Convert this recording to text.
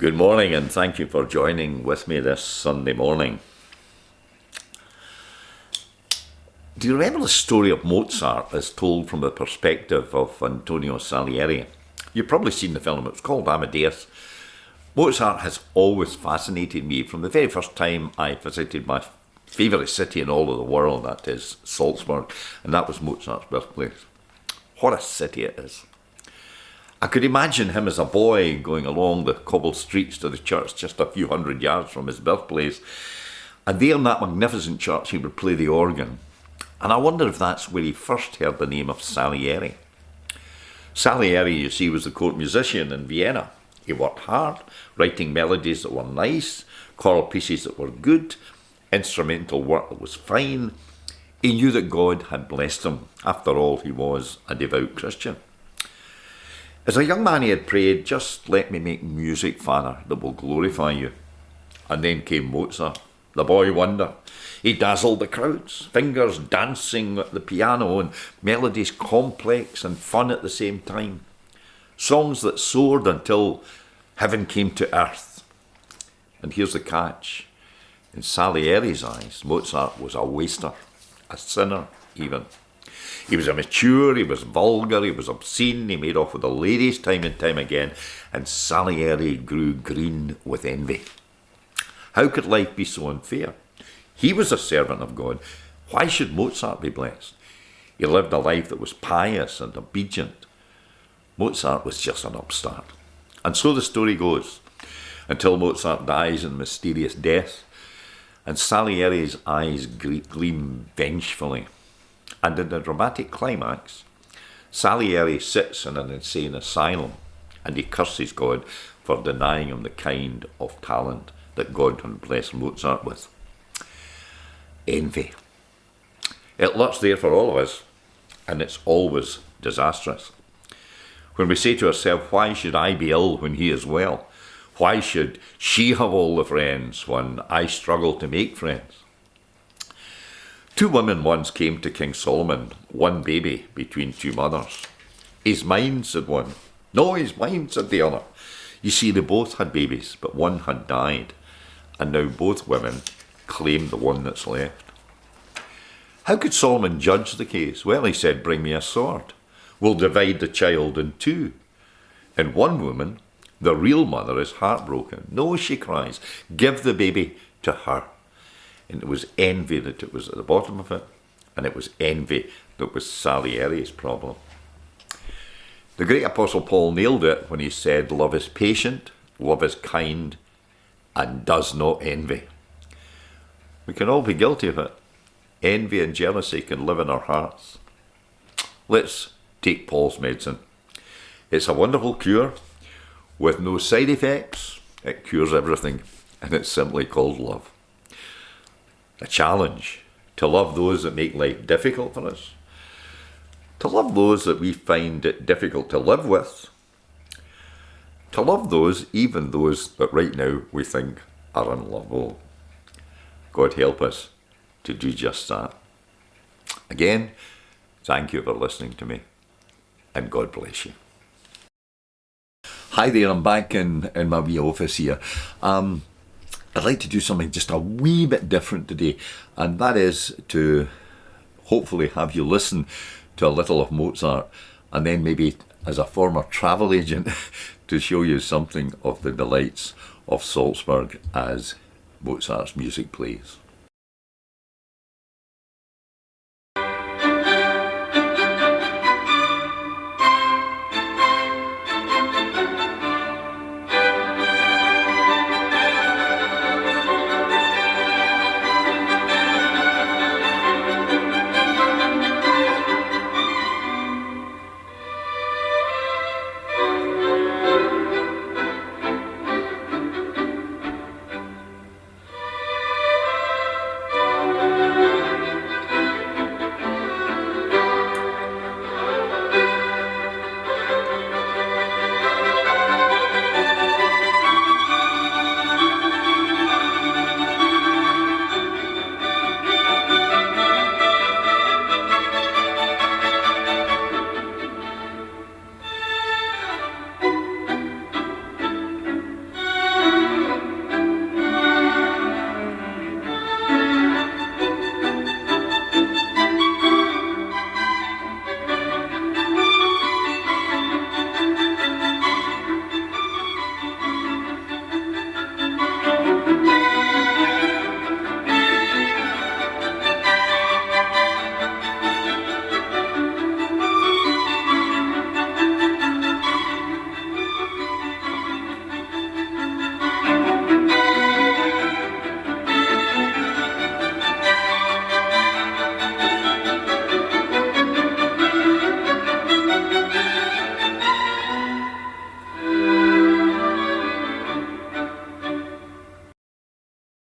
Good morning, and thank you for joining with me this Sunday morning. Do you remember the story of Mozart as told from the perspective of Antonio Salieri? You've probably seen the film. It's called Amadeus. Mozart has always fascinated me from the very first time I visited my favourite city in all of the world, that is Salzburg, and that was Mozart's birthplace. What a city it is. I could imagine him as a boy going along the cobbled streets to the church just a few hundred yards from his birthplace, and there in that magnificent church he would play the organ. And I wonder if that's where he first heard the name of Salieri. Salieri, you see, was the court musician in Vienna. He worked hard, writing melodies that were nice, choral pieces that were good, instrumental work that was fine. He knew that God had blessed him. After all, he was a devout Christian. As a young man he had prayed, just let me make music, Father, that will glorify you. And then came Mozart, the boy wonder. He dazzled the crowds, fingers dancing at the piano and melodies complex and fun at the same time. Songs that soared until heaven came to earth. And here's the catch. In Salieri's eyes, Mozart was a waster, a sinner even. He was immature, he was vulgar, he was obscene, he made off with the ladies time and time again, and Salieri grew green with envy. How could life be so unfair? He was a servant of God. Why should Mozart be blessed? He lived a life that was pious and obedient. Mozart was just an upstart. And so the story goes, until Mozart dies in mysterious death, and Salieri's eyes gleam vengefully. And in the dramatic climax, Salieri sits in an insane asylum and he curses God for denying him the kind of talent that God had blessed Mozart with. Envy. It lurks there for all of us, and it's always disastrous. When we say to ourselves, why should I be ill when he is well? Why should she have all the friends when I struggle to make friends? Two women once came to King Solomon, one baby between two mothers. He's mine, said one. No, he's mine, said the other. You see, they both had babies, but one had died, and now both women claim the one that's left. How could Solomon judge the case? Well, he said, bring me a sword. We'll divide the child in two. In one woman, the real mother is heartbroken. No, she cries, give the baby to her. And it was envy that was at the bottom of it, and it was envy that was Salieri's problem. The great Apostle Paul nailed it when he said, love is patient, love is kind, and does not envy. We can all be guilty of it. Envy and jealousy can live in our hearts. Let's take Paul's medicine. It's a wonderful cure with no side effects. It cures everything, and it's simply called love. A challenge to love those that make life difficult for us, to love those that we find it difficult to live with, to love those, even those that right now we think are unlovable. God help us to do just that. Again, thank you for listening to me, and God bless you. Hi there, I'm back in my wee office here. I'd like to do something just a wee bit different today, and that is to hopefully have you listen to a little of Mozart, and then maybe as a former travel agent to show you something of the delights of Salzburg as Mozart's music plays.